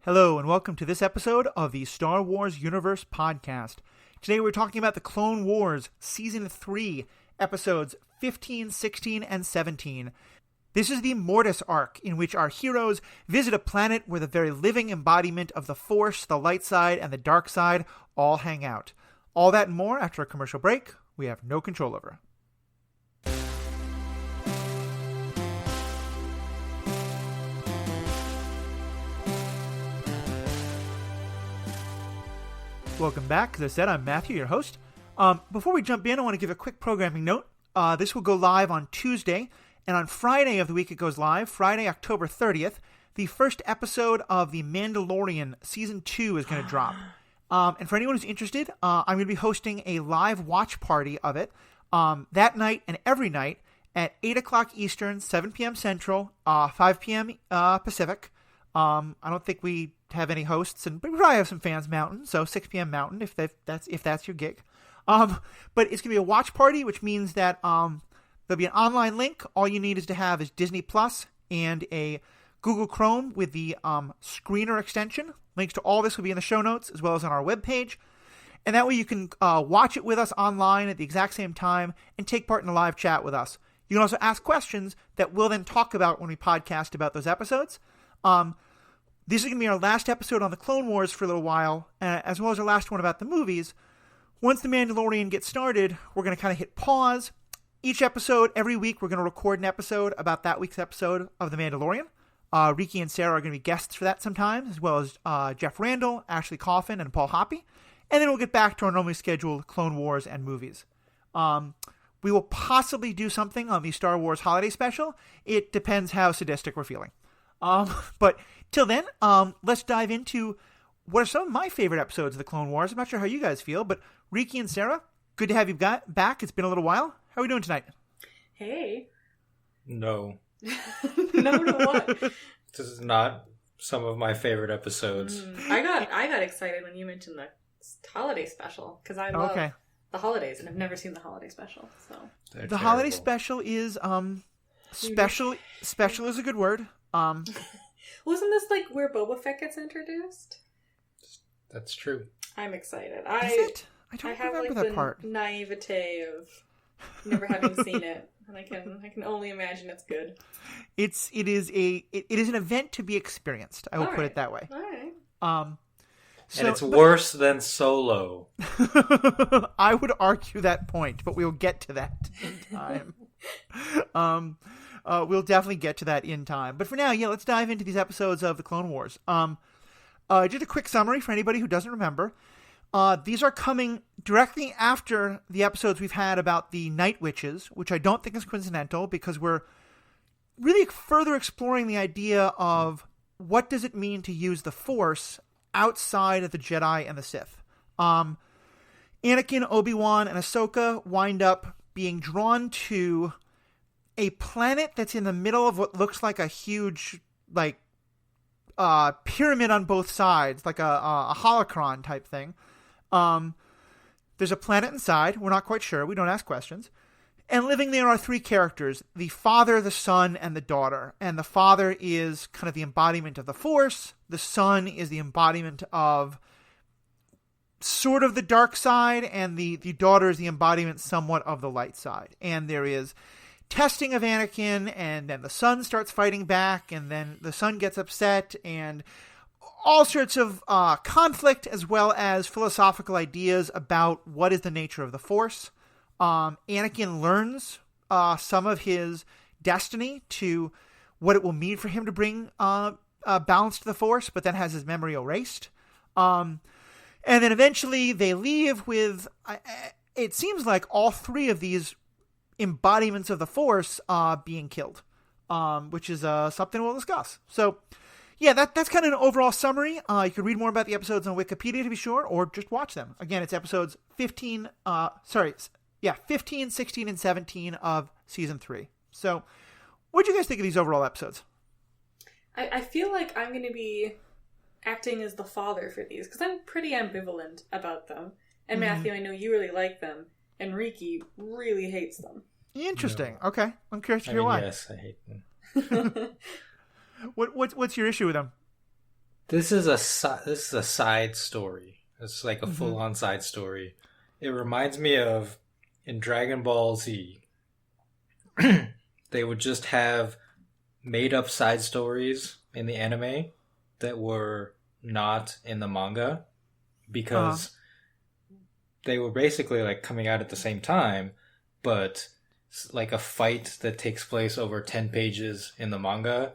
Hello, and welcome to this episode of the Star Wars Universe Podcast. Today we're talking about the Clone Wars Season 3, Episodes 15, 16, and 17. This is the Mortis arc, in which our heroes visit a planet where the very living embodiment of the Force, the light side, and the dark side all hang out. All that and more after a commercial break we have no control over. Welcome back. As I said, I'm Matthew, your host. Before we jump in, I want to give a quick programming note. This will go live on Tuesday, and on Friday of the week it goes live, Friday, October 30th, the first episode of The Mandalorian Season 2 is going to drop. And for anyone who's interested, I'm going to be hosting a live watch party of it that night and every night at 8 o'clock Eastern, 7 p.m. Central, 5 p.m. Pacific. I don't think we have any hosts, but we probably have some fans Mountain, so 6 p.m. Mountain if that's your gig. But it's gonna be a watch party, which means that there'll be an online link. All you need is to have is Disney Plus and a Google Chrome with the screener extension. Links to all this will be in the show notes as well as on our webpage, and that way you can watch it with us online at the exact same time and take part in a live chat with us. You can also ask questions that we'll then talk about when we podcast about those episodes. This is going to be our last episode on the Clone Wars for a little while, as well as our last one about the movies. Once The Mandalorian gets started, we're going to kind of hit pause. Each episode, every week, we're going to record an episode about that week's episode of The Mandalorian. Riki and Sarah are going to be guests for that sometimes, as well as Jeff Randall, Ashley Coffin, and Paul Hoppy. And then we'll get back to our normally scheduled Clone Wars and movies. We will possibly do something on the Star Wars Holiday Special. It depends how sadistic we're feeling. But till then, let's dive into what are some of my favorite episodes of the Clone Wars. I'm not sure how you guys feel, but Riki and Sarah, good to have you back. It's been a little while. How are we doing tonight? Hey. No. No to what? This is not some of my favorite episodes. I got excited when you mentioned the holiday special, because I love the holidays, and I've never seen the holiday special. So the holiday special is special. Special is a good word. Wasn't this like where Boba Fett gets introduced? That's true. I'm excited. Is it? I don't have remember like that part. Naivete of never having seen it, and I can only imagine it's good. It is an event to be experienced. I will put it that way. All right. And it's worse than Solo. I would argue that point, but we'll get to that in time. We'll definitely get to that in time. But for now, let's dive into these episodes of the Clone Wars. Just a quick summary for anybody who doesn't remember. These are coming directly after the episodes we've had about the Night Witches, which I don't think is coincidental, because we're really further exploring the idea of what does it mean to use the Force outside of the Jedi and the Sith. Anakin, Obi-Wan, and Ashoka wind up being drawn to a planet that's in the middle of what looks like a huge, pyramid on both sides, like a holocron type thing. There's a planet inside. We're not quite sure. We don't ask questions. And living there are three characters: the father, the son, and the daughter. And the father is kind of the embodiment of the Force. The son is the embodiment of sort of the dark side, and the daughter is the embodiment somewhat of the light side. And there is testing of Anakin, and then the son starts fighting back, and then the son gets upset, and all sorts of conflict, as well as philosophical ideas about what is the nature of the Force. Anakin learns some of his destiny to what it will mean for him to bring balance to the Force, but then has his memory erased. And then eventually they leave with, it seems like all three of these embodiments of the Force being killed, which is something we'll discuss. So, that's kind of an overall summary. You can read more about the episodes on Wikipedia to be sure, or just watch them. Again, it's episodes 15, 16, and 17 of Season 3. So, what do you guys think of these overall episodes? I feel like I'm going to be acting as the father for these, because I'm pretty ambivalent about them. And Matthew, I know you really like them, and Riki really hates them. Interesting. No. Okay. I'm curious to hear why. Yes, I hate them. What's your issue with them? This is a side story. It's like a full-on side story. It reminds me of in Dragon Ball Z. They would just have made-up side stories in the anime that were not in the manga because they were basically like coming out at the same time, but like a fight that takes place over 10 pages in the manga,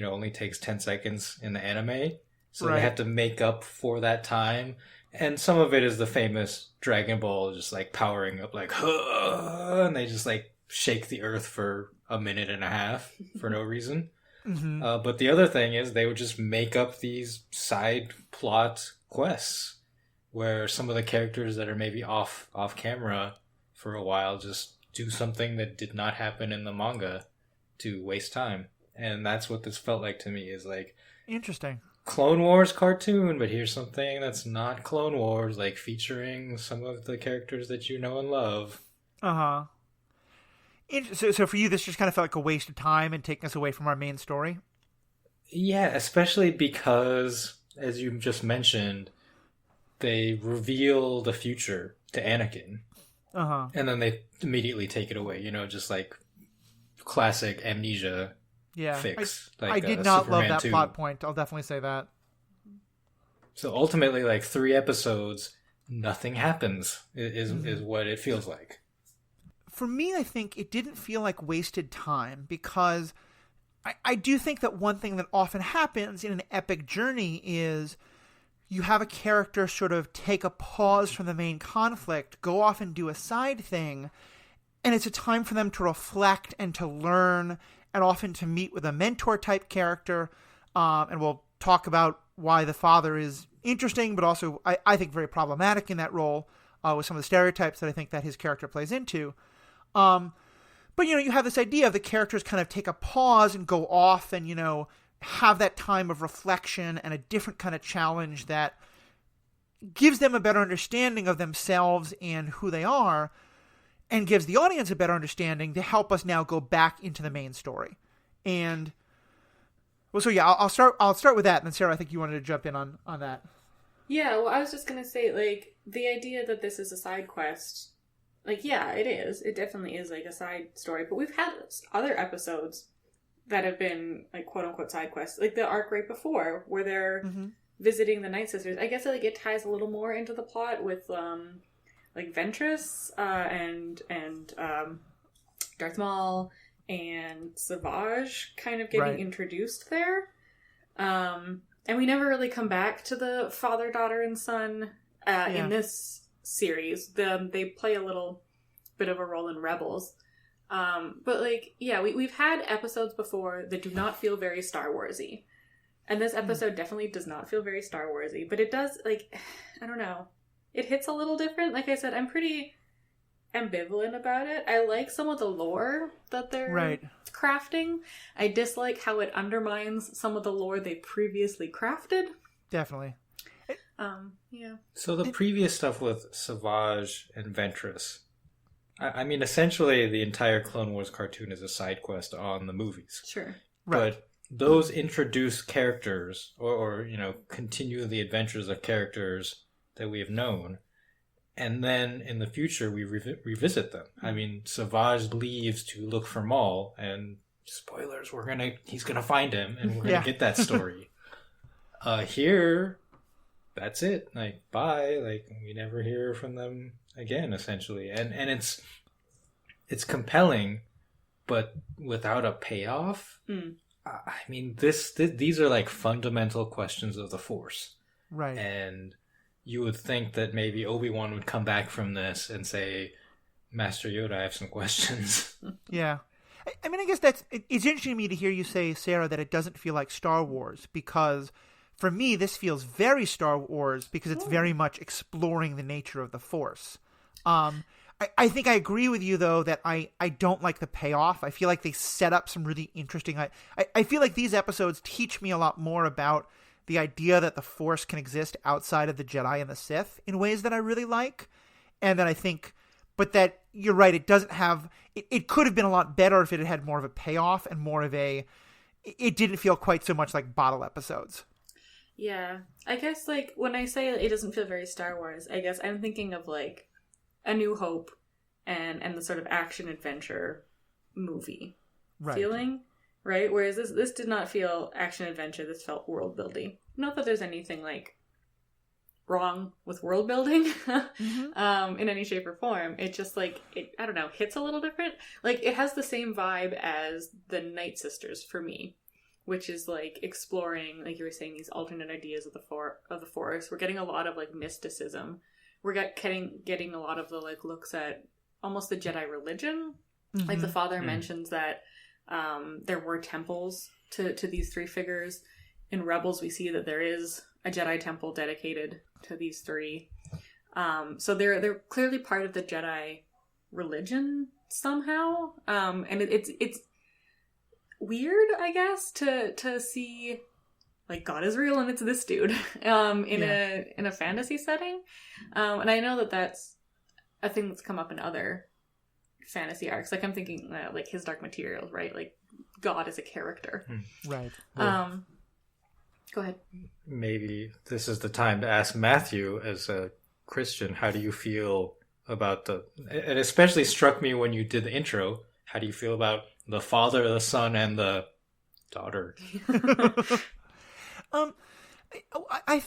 only takes 10 seconds in the anime. So They have to make up for that time. And some of it is the famous Dragon Ball just like powering up like, and they just like shake the earth for a minute and a half for no reason. But the other thing is they would just make up these side plot quests where some of the characters that are maybe off camera for a while just do something that did not happen in the manga to waste time. And that's what this felt like to me, is like interesting Clone Wars cartoon, but here's something that's not Clone Wars, like featuring some of the characters that you know and love. So for you, this just kind of felt like a waste of time and taking us away from our main story? Yeah, especially because, as you just mentioned, they reveal the future to Anakin. And then they immediately take it away, just like classic amnesia fix. I did not love that 2. Plot point. I'll definitely say that. So ultimately, like 3 episodes, nothing happens is what it feels like. For me, I think it didn't feel like wasted time because I do think that one thing that often happens in an epic journey is you have a character sort of take a pause from the main conflict, go off and do a side thing, and it's a time for them to reflect and to learn and often to meet with a mentor-type character. And we'll talk about why the father is interesting, but also I think very problematic in that role with some of the stereotypes that I think that his character plays into. But, you have this idea of the characters kind of take a pause and go off and, have that time of reflection and a different kind of challenge that gives them a better understanding of themselves and who they are, and gives the audience a better understanding to help us now go back into the main story. And well, so yeah, I'll start with that, and then Sarah, I think you wanted to jump in on that. Yeah, well, I was just gonna say, like, the idea that this is a side quest, like, yeah, it is. It definitely is like a side story, but we've had other episodes that have been like quote unquote side quests, like the arc right before where they're visiting the Night Sisters. I guess like it ties a little more into the plot with like Ventress and Darth Maul and Savage kind of getting introduced there. And we never really come back to the father, daughter, and son in this series. They play a little bit of a role in Rebels. But like, yeah, we've had episodes before that do not feel very Star Wars-y. And this episode definitely does not feel very Star Wars-y, but it does, like, I don't know. It hits a little different. Like I said, I'm pretty ambivalent about it. I like some of the lore that they're crafting. I dislike how it undermines some of the lore they previously crafted. Definitely. Yeah. So the previous stuff with Savage and Ventress, I mean, essentially the entire Clone Wars cartoon is a side quest on the movies. Sure. But those introduce characters or continue the adventures of characters that we have known. And then in the future, we revisit them. I mean, Savage leaves to look for Maul, and spoilers, he's gonna find him, and we're gonna get that story. Here, that's it. Like, bye. Like, we never hear from them again, essentially. And it's compelling, but without a payoff. I mean, these are like fundamental questions of the Force, right? And you would think that maybe Obi-Wan would come back from this and say, Master Yoda, I have some questions. Yeah. I mean, I guess it's interesting to me to hear you say, Sarah, that it doesn't feel like Star Wars, because for me, this feels very Star Wars because it's very much exploring the nature of the Force. I think I agree with you, though, that I don't like the payoff. I feel like they set up some really interesting... I feel like these episodes teach me a lot more about the idea that the Force can exist outside of the Jedi and the Sith in ways that I really like. And then I think... But that, you're right, it doesn't have... It could have been a lot better if it had more of a payoff and more of a... It didn't feel quite so much like bottle episodes. Yeah. I guess, like, when I say it doesn't feel very Star Wars, I guess I'm thinking of, like, A New Hope and the sort of action-adventure movie feeling, right? Whereas this did not feel action-adventure, this felt world-building. Not that there's anything, like, wrong with world-building in any shape or form. It just, like, I don't know, hits a little different. Like, it has the same vibe as the Night Sisters for me, which is, like, exploring, like you were saying, these alternate ideas of the Force. We're getting a lot of, like, mysticism. We're getting a lot of the, like, looks at almost the Jedi religion. Like, the Father mentions that there were temples to these three figures. In Rebels, we see that there is a Jedi temple dedicated to these three. So they're clearly part of the Jedi religion somehow. And it's weird, I guess, to see, like, God is real and it's this dude in a fantasy setting. And I know that that's a thing that's come up in other fantasy arcs. Like, I'm thinking like his Dark Materials, right? Like, God is a character. Right. Go ahead. Maybe this is the time to ask Matthew, as a Christian, how do you feel about it especially struck me when you did the intro, how do you feel about the Father, the Son, and the daughter? I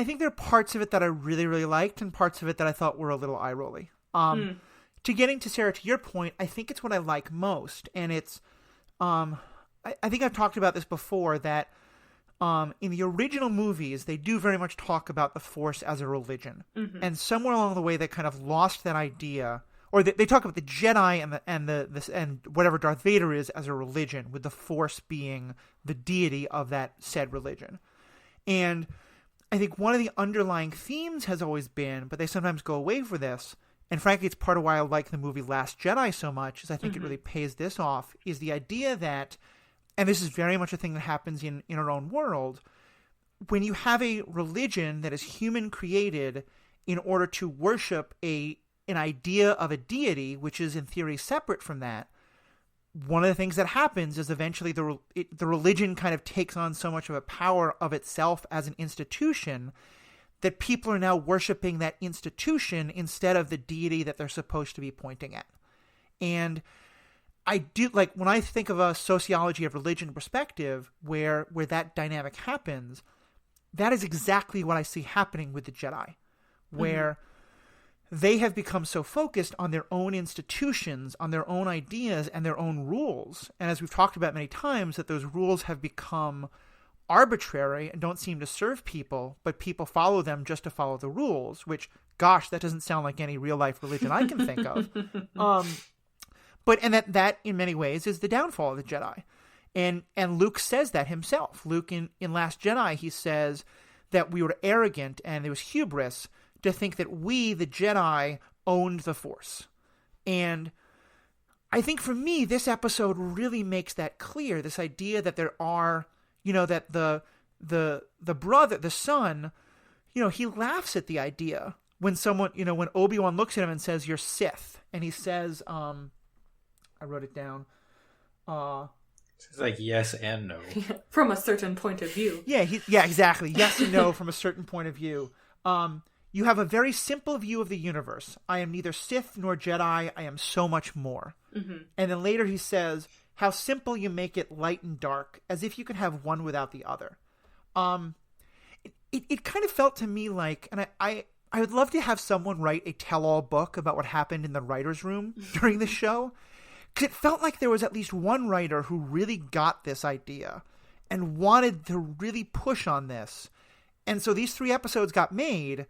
think there are parts of it that I really, really liked and parts of it that I thought were a little eye-rolly. To getting to Sarah, to your point, I think it's what I like most. And it's, I think I've talked about this before, that in the original movies, they do very much talk about the Force as a religion. And somewhere along the way, they kind of lost that idea. Or they talk about the Jedi and whatever Darth Vader is as a religion, with the Force being the deity of that said religion. And I think one of the underlying themes has always been, but they sometimes go away for this, and frankly, it's part of why I like the movie Last Jedi so much, is I think it really pays this off, is the idea that, and this is very much a thing that happens in our own world, when you have a religion that is human created in order to worship an idea of a deity, which is in theory separate from that, one of the things that happens is eventually the religion kind of takes on so much of a power of itself as an institution that people are now worshiping that institution instead of the deity that they're supposed to be pointing at. And I do, like, when I think of a sociology of religion perspective where that dynamic happens, that is exactly what I see happening with the Jedi, where they have become so focused on their own institutions, on their own ideas and their own rules. And as we've talked about many times, that those rules have become arbitrary and don't seem to serve people, but people follow them just to follow the rules, which, gosh, that doesn't sound like any real life religion I can think of. But that in many ways is the downfall of the Jedi. And Luke says that himself. Luke in Last Jedi, he says that we were arrogant and there was hubris to think that we, the Jedi, owned the Force. And I think for me, this episode really makes that clear. This idea that there are, that the brother, the son, he laughs at the idea when someone, when Obi-Wan looks at him and says, "You're Sith," and he says, I wrote it down. It's like yes and no. From a certain point of view. Yeah, exactly. Yes and no from a certain point of view. You have a very simple view of the universe. I am neither Sith nor Jedi. I am so much more. And then later he says, how simple you make it light and dark, as if you could have one without the other. It kind of felt to me like, and I would love to have someone write a tell-all book about what happened in the writer's room during the show, because it felt like there was at least one writer who really got this idea and wanted to really push on this. And so these 3 episodes got made.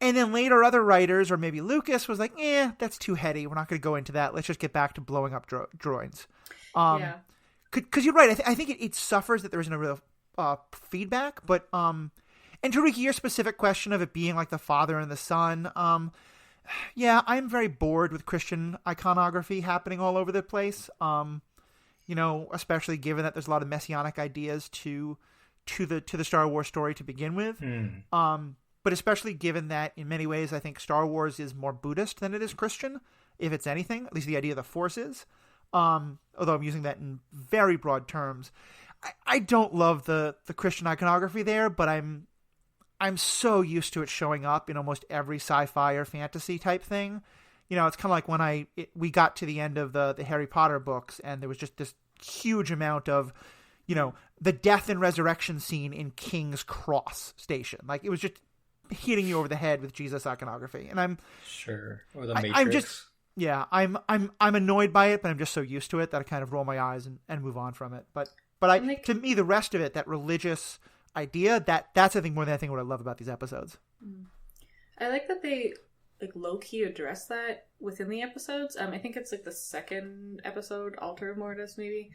And then later other writers, or maybe Lucas, was like, that's too heady. We're not going to go into that. Let's just get back to blowing up droids. Because you're right. I think it suffers that there isn't a real feedback. But, and to Riki, your specific question of it being like the father and the son, I'm very bored with Christian iconography happening all over the place. Especially given that there's a lot of messianic ideas to the Star Wars story to begin with. But especially given that, in many ways, I think Star Wars is more Buddhist than it is Christian, if it's anything. At least the idea of the Force is. Although I'm using that in very broad terms. I don't love the Christian iconography there, but I'm so used to it showing up in almost every sci-fi or fantasy type thing. You know, it's kind of like when we got to the end of the Harry Potter books, and there was just this huge amount of, you know, the death and resurrection scene in King's Cross Station. Like, it was just hitting you over the head with Jesus iconography. And I'm sure, or the Matrix. I'm just, yeah, I'm annoyed by it, but I'm just so used to it that I kind of roll my eyes and move on from it. But to me, the rest of it, that religious idea, that's I think more than anything what I love about these episodes. I like that they like low-key address that within the episodes. I think it's like the second episode, Altar of Mortis, maybe.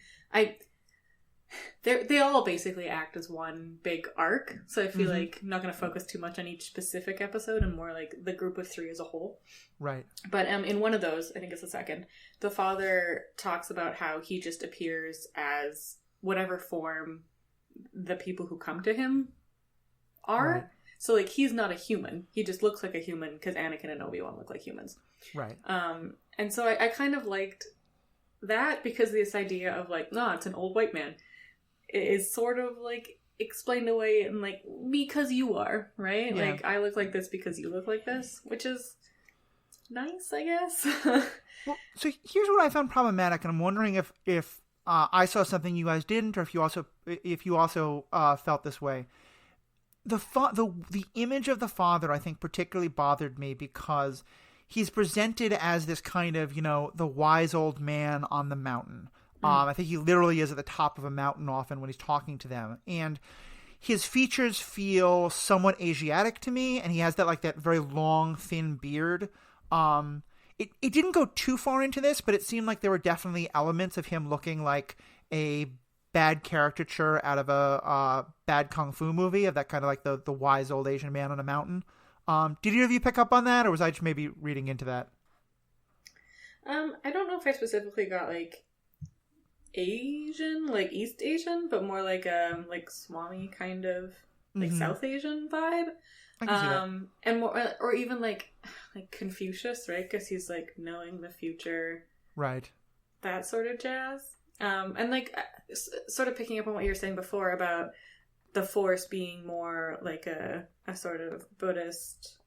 They all basically act as one big arc, so I feel like I'm not going to focus too much on each specific episode and more like the group of three as a whole. Right. But in one of those, I think it's the second, the father talks about how he just appears as whatever form the people who come to him are. Right. So, like, he's not a human. He just looks like a human because Anakin and Obi-Wan look like humans. Right. And so I kind of liked that because this idea of, like, no, it's an old white man is sort of, like, explained away and, like, because you are, right? Yeah. Like, I look like this because you look like this, which is nice, I guess. Well, so here's what I found problematic, and I'm wondering if I saw something you guys didn't, or if you also felt this way. The image of the father, I think, particularly bothered me because he's presented as this kind of, you know, the wise old man on the mountain. I think he literally is at the top of a mountain often when he's talking to them. And his features feel somewhat Asiatic to me, and he has that very long, thin beard. It didn't go too far into this, but it seemed like there were definitely elements of him looking like a bad caricature out of a bad kung fu movie, of that kind of like the wise old Asian man on a mountain. Did either of you pick up on that, or was I just maybe reading into that? I don't know if I specifically got like Asian, like East Asian, but more like Swami kind of like South Asian vibe. I can see that. And more, or even like Confucius, right? Because he's like knowing the future, right? That sort of jazz. And like sort of picking up on what you were saying before about the Force being more like a sort of Buddhist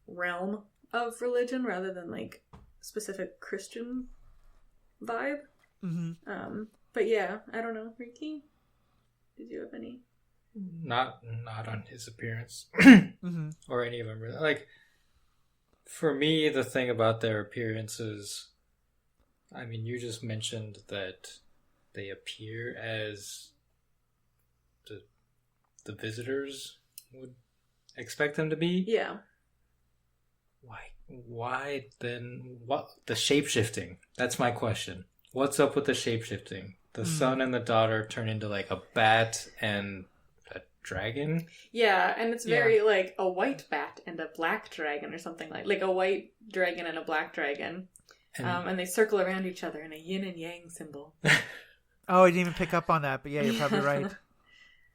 realm of religion rather than like specific Christian vibe. But yeah, I don't know. Riki, did you have any? Not on his appearance or any of them really. Like, for me, the thing about their appearances, I mean, you just mentioned that they appear as the visitors would expect them to be. Yeah. Why then? What the shape-shifting? That's my question. What's up with the shape-shifting? The son and the daughter turn into like a bat and a dragon. Yeah, and it's very like a white bat and a black dragon or something like a white dragon and a black dragon. And they circle around each other in a yin and yang symbol. Oh, I didn't even pick up on that, but yeah, you're probably right.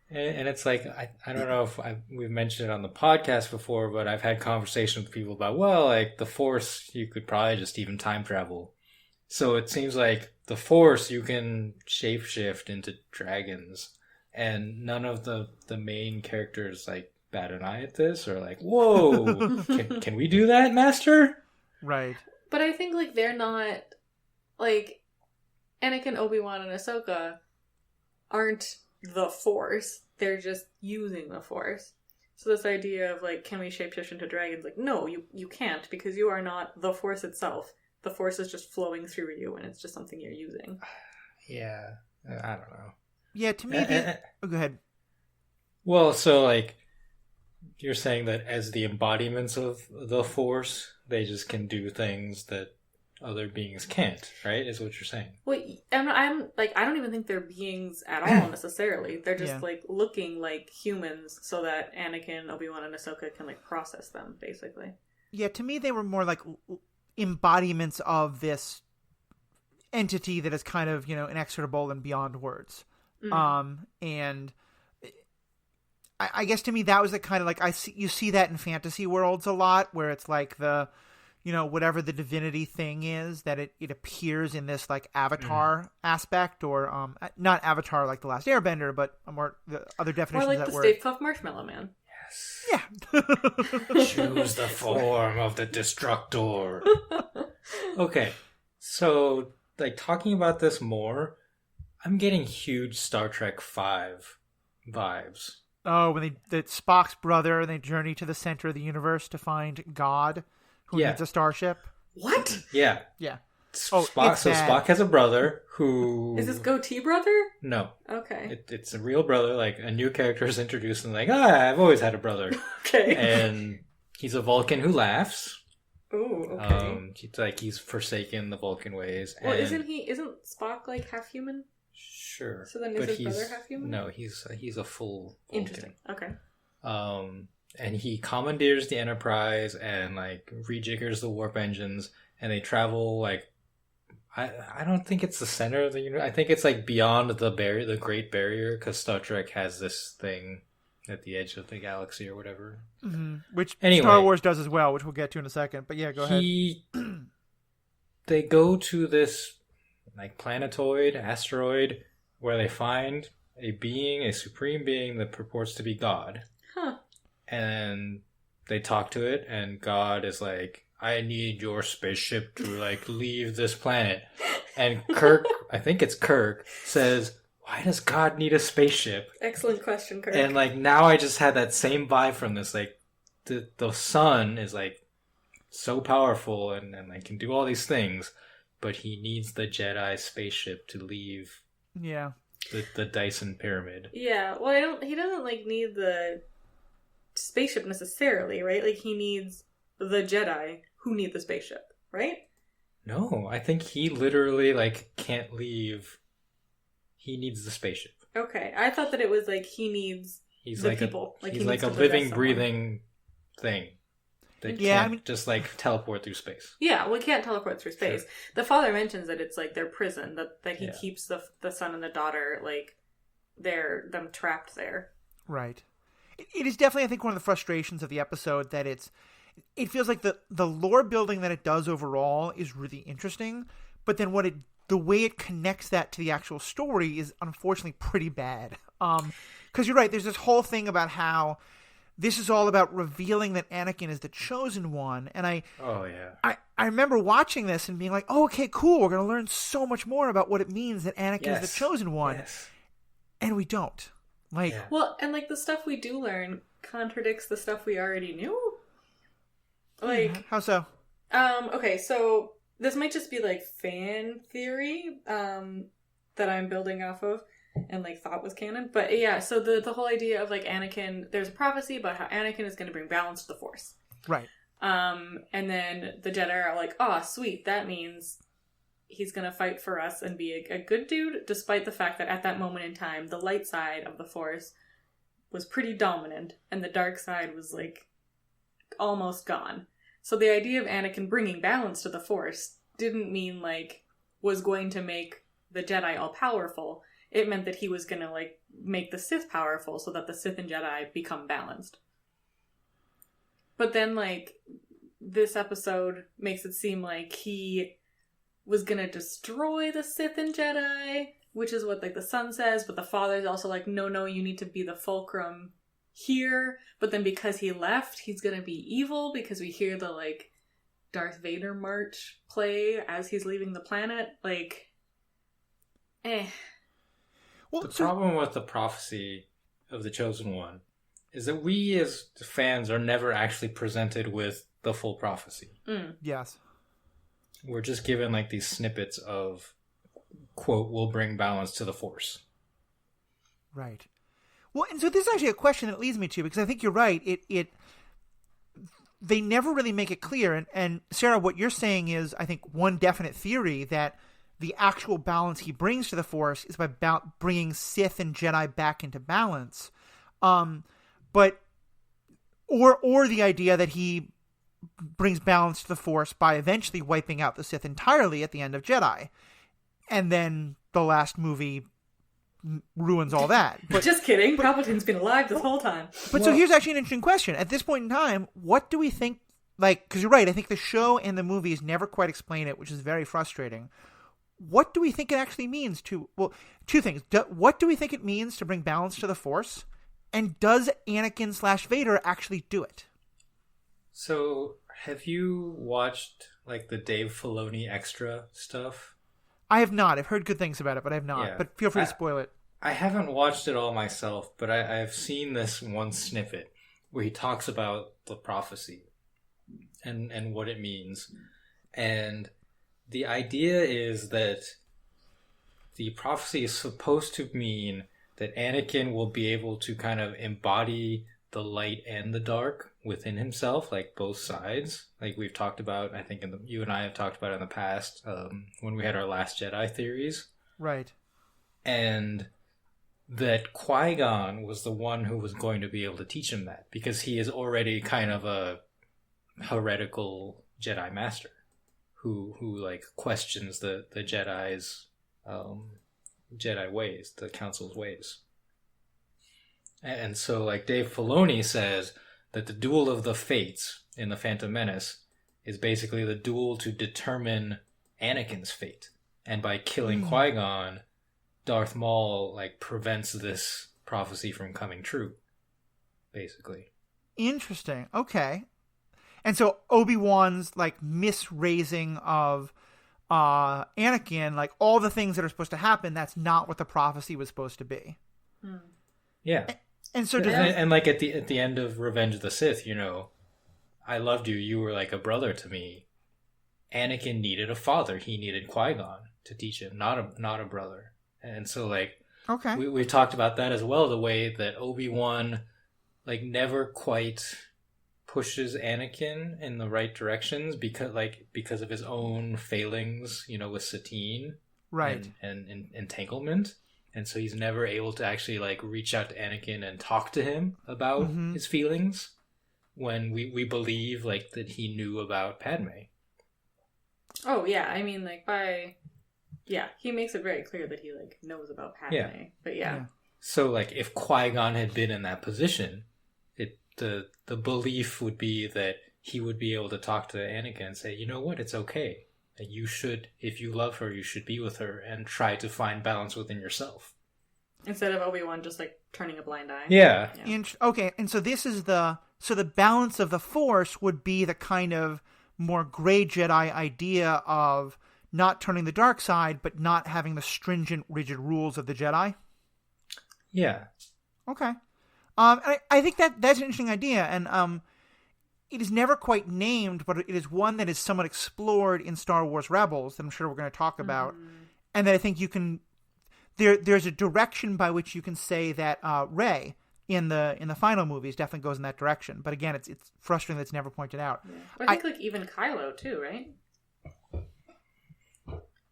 And it's like, I don't know if we've mentioned it on the podcast before, but I've had conversations with people about, well, like the Force, you could probably just even time travel. So it seems like the Force, you can shapeshift into dragons, and none of the main characters like bat an eye at this or like, whoa, can we do that, Master? Right. But I think like they're not like Anakin, Obi-Wan, and Ahsoka aren't the Force. They're just using the Force. So this idea of like, can we shapeshift into dragons? Like, no, you can't, because you are not the Force itself. The Force is just flowing through you, and it's just something you're using. Yeah, I don't know. Yeah, to me, oh, go ahead. Well, so like, you're saying that as the embodiments of the Force, they just can do things that other beings can't, right? Is what you're saying. Well, I'm like, I don't even think they're beings at all necessarily. They're just like looking like humans, so that Anakin, Obi-Wan, and Ahsoka can like process them, basically. Yeah, to me, they were more like embodiments of this entity that is kind of, you know, inexorable and beyond words. And I guess to me that was the kind of like you see that in fantasy worlds a lot, where it's like the, whatever the divinity thing is, that it appears in this like Avatar aspect, or not Avatar like The Last Airbender, but more the other definitions more like that the were. Stay Puft Marshmallow Man. Yeah. Choose the form of the Destructor. Okay, so like talking about this more, I'm getting huge Star Trek V vibes. Oh, when Spock's brother, and they journey to the center of the universe to find God, who needs a starship. What? Yeah. Yeah. Spock has a brother who... Is this goatee brother? No. Okay. It's a real brother. Like, a new character is introduced and like, I've always had a brother. Okay. And he's a Vulcan who laughs. Ooh, okay. He's forsaken the Vulcan ways. Well, and... isn't Spock like half human? Sure. So then is his brother half human? No, he's a full Vulcan. Interesting. Okay. And he commandeers the Enterprise and like rejiggers the warp engines, and they travel like I don't think it's the center of the universe. I think it's like beyond the Great Barrier, because Star Trek has this thing at the edge of the galaxy or whatever. Mm-hmm. Which anyway, Star Wars does as well, which we'll get to in a second. But yeah, go ahead. They go to this like planetoid, asteroid, where they find a supreme being that purports to be God. Huh. And they talk to it, and God is like, I need your spaceship to like leave this planet. And Kirk, I think it's Kirk, says, why does God need a spaceship? Excellent question, Kirk. And like now I just had that same vibe from this. Like the sun is like so powerful and like can do all these things, but he needs the Jedi spaceship to leave the Dyson Pyramid. Yeah, well he doesn't like need the spaceship necessarily, right? Like he needs the Jedi who need the spaceship, right? No, I think he literally like can't leave. He needs the spaceship. Okay, I thought that it was like he needs people. He's like a living, breathing thing that can't just like teleport through space. Yeah, we can't teleport through space. Sure. The father mentions that it's like their prison, that he keeps the son and the daughter like them trapped there. Right. It is definitely, I think, one of the frustrations of the episode that it feels like the lore building that it does overall is really interesting, but then the way it connects that to the actual story is unfortunately pretty bad. Because you're right, there's this whole thing about how this is all about revealing that Anakin is the chosen one, and I remember watching this and being like, oh, okay, cool, we're going to learn so much more about what it means that Anakin is the chosen one, and we don't. Well, and like the stuff we do learn contradicts the stuff we already knew. Like, how so? Okay, so this might just be like fan theory that I'm building off of and like thought was canon. But yeah, so the whole idea of like Anakin, there's a prophecy about how Anakin is going to bring balance to the Force. Right. And then the Jedi are like, oh, sweet, that means he's going to fight for us and be a good dude, despite the fact that at that moment in time, the light side of the Force was pretty dominant and the dark side was like almost gone. So the idea of Anakin bringing balance to the Force didn't mean like was going to make the Jedi all powerful. It meant that he was going to like make the Sith powerful so that the Sith and Jedi become balanced. But then like this episode makes it seem like he was going to destroy the Sith and Jedi, which is what like the son says, but the father's also like, no, you need to be the fulcrum here. But then because he left, he's going to be evil because we hear the like Darth Vader march play as he's leaving the planet. Like, Well, the problem with the prophecy of the Chosen One is that we as fans are never actually presented with the full prophecy. Yes. We're just given like these snippets of, quote, will bring balance to the Force. Right. Well, and so this is actually a question that leads me to, because I think you're right. They never really make it clear. And Sarah, what you're saying is, I think, one definite theory that the actual balance he brings to the Force is by bringing Sith and Jedi back into balance. But the idea that he brings balance to the Force by eventually wiping out the Sith entirely at the end of Jedi. And then the last movie ruins all that. But just kidding. Palpatine's been alive this whole time. But so here's actually an interesting question. At this point in time, what do we think like, because you're right, I think the show and the movies never quite explain it, which is very frustrating. What do we think it actually means to, well, two things. What do we think it means to bring balance to the Force? And does Anakin / Vader actually do it? So, have you watched, like, the Dave Filoni extra stuff? I have not. I've heard good things about it, but I have not. Yeah. But feel free to spoil it. I haven't watched it all myself, but I've seen this one snippet where he talks about the prophecy and what it means. And the idea is that the prophecy is supposed to mean that Anakin will be able to kind of embody the light and the dark within himself, like both sides. Like we've talked about, I think you and I have talked about in the past when we had our Last Jedi theories. Right. And that Qui-Gon was the one who was going to be able to teach him that, because he is already kind of a heretical Jedi master who like questions the Jedi's Jedi ways, the Council's ways. And so, like, Dave Filoni says that the duel of the fates in The Phantom Menace is basically the duel to determine Anakin's fate. And by killing Qui-Gon, Darth Maul, like, prevents this prophecy from coming true, basically. Interesting. Okay. And so Obi-Wan's, like, misraising of Anakin, like, all the things that are supposed to happen, that's not what the prophecy was supposed to be. Yeah. And so and like at the end of Revenge of the Sith, you know, I loved you. You were like a brother to me. Anakin needed a father. He needed Qui-Gon to teach him, not a brother. And so, like, okay, we talked about that as well. The way that Obi-Wan, like, never quite pushes Anakin in the right directions because of his own failings, you know, with Satine, right, and entanglement. And so he's never able to actually, like, reach out to Anakin and talk to him about his feelings when we believe, like, that he knew about Padme. Oh, yeah. I mean, like, he makes it very clear that he, like, knows about Padme. Yeah. But yeah. So, like, if Qui-Gon had been in that position, the belief would be that he would be able to talk to Anakin and say, you know what, it's okay. That you should, if you love her, you should be with her and try to find balance within yourself. Instead of Obi-Wan just, like, turning a blind eye. Yeah. Okay, and so this is the balance of the Force would be the kind of more gray Jedi idea of not turning the dark side, but not having the stringent, rigid rules of the Jedi? Yeah. Okay. I think that's an interesting idea, and it is never quite named, but it is one that is somewhat explored in Star Wars Rebels that I'm sure we're going to talk about, and that I think you can. There's a direction by which you can say that Rey in the final movies definitely goes in that direction, but again, it's frustrating that it's never pointed out. Yeah. But I think like even Kylo too, right?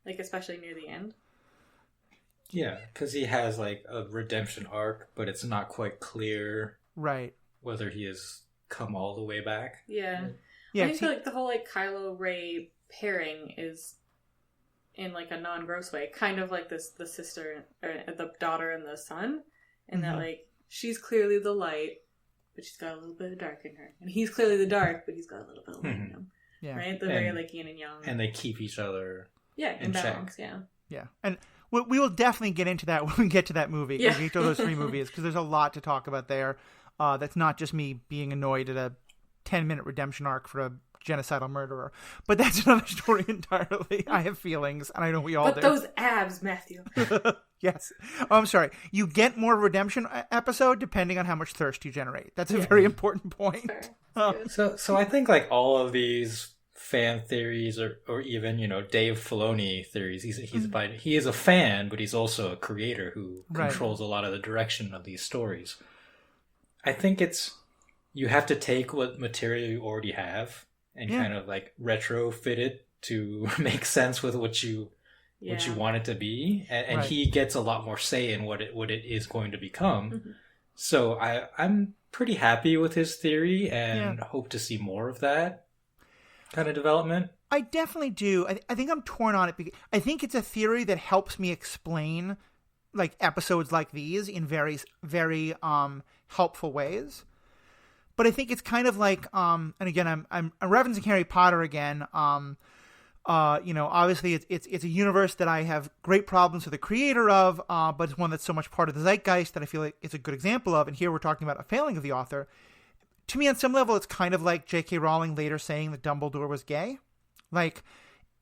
Like especially near the end. Yeah, because he has like a redemption arc, but it's not quite clear, right, whether he has come all the way back. Yeah. Yeah. I feel like the whole like Kylo Rey pairing is, in like a non-gross way, kind of like the sister, or the daughter and the son, and that like she's clearly the light, but she's got a little bit of dark in her, and he's clearly the dark, but he's got a little bit of light in him. Yeah. Right. The very like yin and yang. And they keep each other. Yeah, in balance. check. Yeah. Yeah, and we will definitely get into that when we get to that movie. Yeah. When we get to those three movies, because there's a lot to talk about there. That's not just me being annoyed at a 10-minute redemption arc for a genocidal murderer, but that's another story entirely. I have feelings, and I know we all do. But those abs, Matthew. Yes. Oh, I'm sorry. You get more redemption episode depending on how much thirst you generate. That's a very important point. So I think like all of these fan theories or even, you know, Dave Filoni theories, he is a fan, but he's also a creator who controls a lot of the direction of these stories. I think you have to take what material you already have and kind of like retrofit it to make sense with what you want it to be, and he gets a lot more say in what it is going to become. So I'm pretty happy with his theory and hope to see more of that kind of development. I definitely do. I think I'm torn on it because I think it's a theory that helps me explain like episodes like these in very, very helpful ways. But I think it's kind of like, and again, I'm referencing Harry Potter again. Obviously it's a universe that I have great problems with the creator of, but it's one that's so much part of the zeitgeist that I feel like it's a good example of. And here we're talking about a failing of the author. To me, on some level, it's kind of like J.K. Rowling later saying that Dumbledore was gay. Like,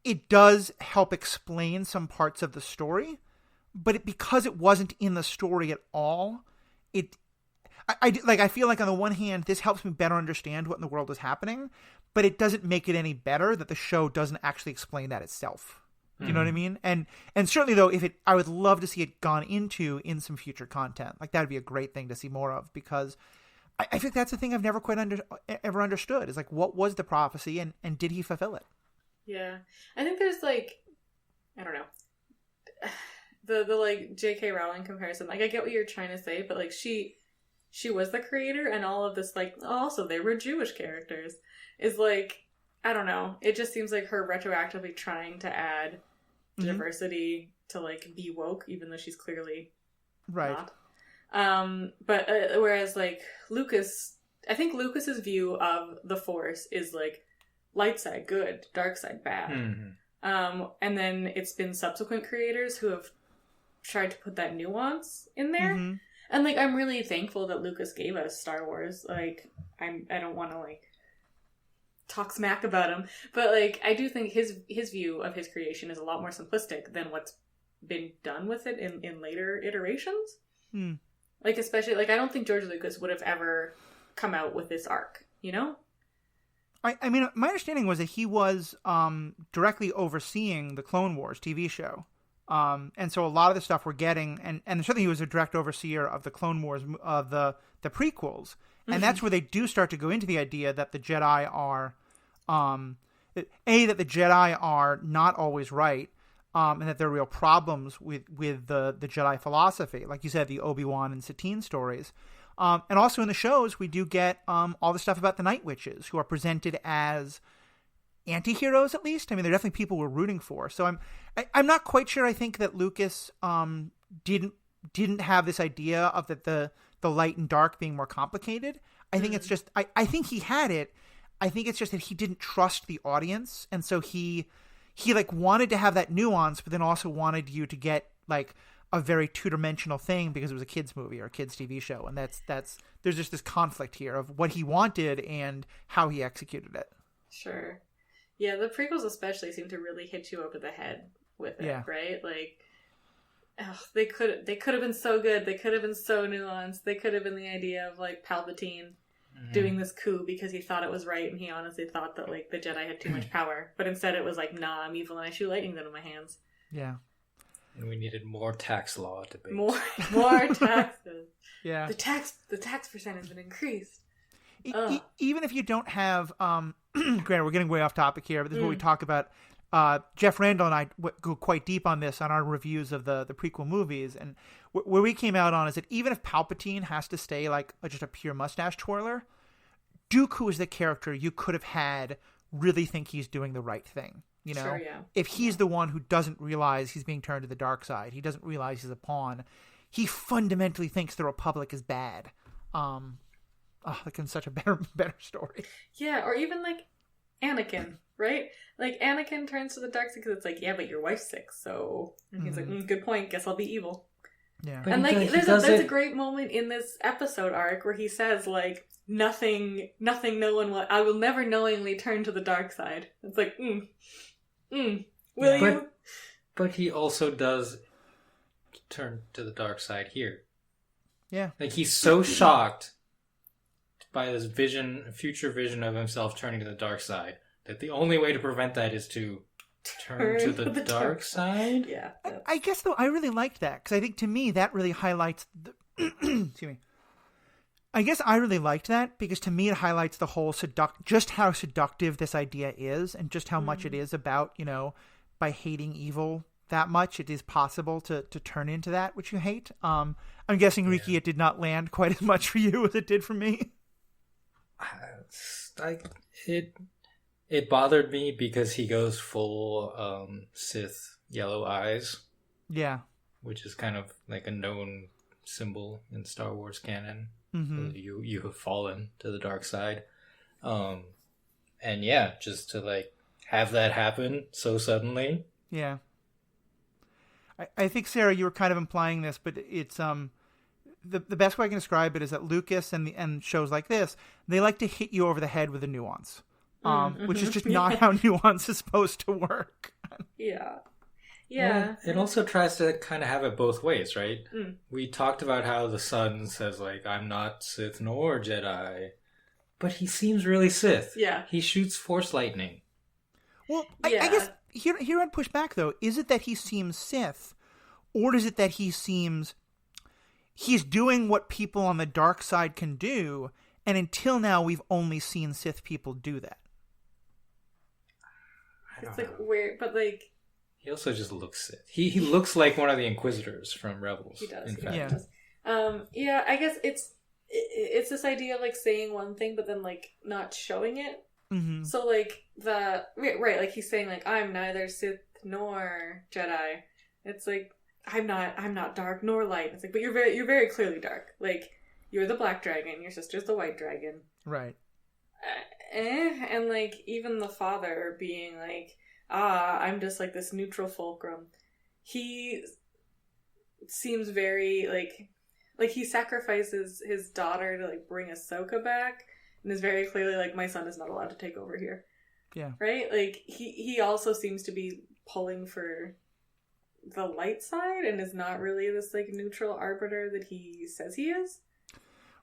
it does help explain some parts of the story, but because it wasn't in the story at all, I feel like on the one hand, this helps me better understand what in the world is happening, but it doesn't make it any better that the show doesn't actually explain that itself. You know what I mean? And certainly though, I would love to see it gone into in some future content. Like, that'd be a great thing to see more of, because I think that's the thing I've never quite ever understood is like, what was the prophecy and did he fulfill it? Yeah. I think there's like, I don't know, the like J.K. Rowling comparison. Like, I get what you're trying to say, but like she was the creator, and all of this, like, also they were Jewish characters, is like, I don't know. It just seems like her retroactively trying to add diversity to like be woke, even though she's clearly not. But whereas like Lucas, I think Lucas's view of the Force is like light side good, dark side bad. And then it's been subsequent creators who have tried to put that nuance in there. And like, I'm really thankful that Lucas gave us Star Wars. Like, I don't want to like talk smack about him, but like, I do think his view of his creation is a lot more simplistic than what's been done with it in later iterations. Like, especially, like, I don't think George Lucas would have ever come out with this arc, you know? I mean, my understanding was that he was directly overseeing the Clone Wars TV show. And so a lot of the stuff we're getting, and certainly he was a direct overseer of the Clone Wars, of the prequels. And that's where they do start to go into the idea that the Jedi are, that the Jedi are not always right, and that there are real problems with the Jedi philosophy. Like you said, the Obi-Wan and Satine stories. And also in the shows, we do get all the stuff about the Night Witches, who are presented as anti-heroes, at least. I mean, they're definitely people we're rooting for. So I'm not quite sure. I think that Lucas didn't have this idea of that the light and dark being more complicated. I think it's just I think he had it. I think it's just that he didn't trust the audience, and so he like wanted to have that nuance, but then also wanted you to get like a very two-dimensional thing because it was a kids movie or a kids TV show, and that's there's just this conflict here of what he wanted and how he executed it. Sure. Yeah, the prequels especially seem to really hit you over the head with it, right? Like, they could have been so good. They could have been so nuanced. They could have been the idea of like Palpatine doing this coup because he thought it was right, and he honestly thought that like the Jedi had too much power. But instead, it was like, nah, I'm evil and I shoot lightning out of my hands. Yeah. And we needed more tax law debate. More taxes. Yeah. The tax percent has been increased. Even if you don't have, granted, we're getting way off topic here, but this is what we talk about. Jeff Randall and I go quite deep on this on our reviews of the prequel movies, and where we came out on is that even if Palpatine has to stay like just a pure mustache twirler, Dooku is the character you could have had really think he's doing the right thing. You know, sure, yeah. If he's the one who doesn't realize he's being turned to the dark side, he doesn't realize he's a pawn. He fundamentally thinks the Republic is bad. That can such a better story. Yeah, or even like Anakin, right? Like Anakin turns to the dark side because it's like, yeah, but your wife's sick, so and he's like, good point. Guess I'll be evil. Yeah, and like there's a great moment in this episode arc where he says like, nothing, no one will. I will never knowingly turn to the dark side. It's like, will you? But he also does turn to the dark side here. Yeah, like he's so shocked by this future vision of himself turning to the dark side, that the only way to prevent that is to turn to the dark side? Yeah. I guess, though, I really liked that, because I think, to me, that really highlights excuse me. I guess I really liked that, because to me it highlights the whole just how seductive this idea is, and just how much it is about, you know, by hating evil that much, it is possible to turn into that which you hate. I'm guessing, Riki, it did not land quite as much for you as it did for me. It bothered me because he goes full Sith yellow eyes. Yeah. Which is kind of like a known symbol in Star Wars canon. You have fallen to the dark side. And yeah, just to like have that happen so suddenly. Yeah. I think, Sarah, you were kind of implying this, but it's the best way I can describe it is that Lucas and shows like this, they like to hit you over the head with a nuance, which is just not how nuance is supposed to work. Yeah. Well, it also tries to kind of have it both ways, right? We talked about how the son says, like, I'm not Sith nor Jedi, but he seems really Sith. Yeah. He shoots Force lightning. Well, I guess here I'd push back, though. Is it that he seems Sith, or is it that he's doing what people on the dark side can do, and until now we've only seen Sith people do that? It's like weird, but like... He also just looks Sith. He looks like one of the Inquisitors from Rebels. He does. In fact. He does. I guess it's this idea of like saying one thing but then like not showing it. Mm-hmm. So like like he's saying like I'm neither Sith nor Jedi. It's like I'm not dark nor light. It's like, but you're very clearly dark. Like you're the black dragon, your sister's the white dragon. Right. And like even the father being like, I'm just like this neutral fulcrum. He seems very like he sacrifices his daughter to like bring Ahsoka back, and is very clearly like, my son is not allowed to take over here. Yeah. Right? Like he also seems to be pulling for the light side and is not really this like neutral arbiter that he says he is.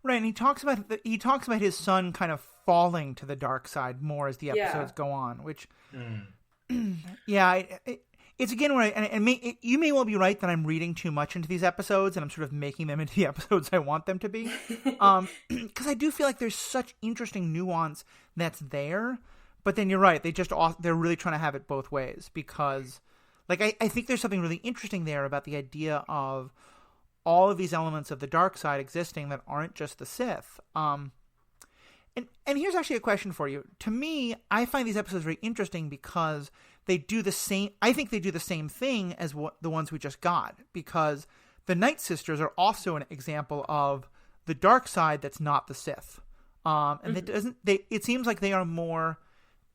Right, and he talks about his son kind of falling to the dark side more as the episodes go on, which it's again where you may well be right that I'm reading too much into these episodes and I'm sort of making them into the episodes I want them to be, because I do feel like there's such interesting nuance that's there, but then you're right, they're really trying to have it both ways, because like I think there's something really interesting there about the idea of all of these elements of the dark side existing that aren't just the Sith. And here's actually a question for you. To me, I find these episodes very interesting because they do the same. I think they do the same thing as the ones we just got, because the Night Sisters are also an example of the dark side that's not the Sith. It seems like they are more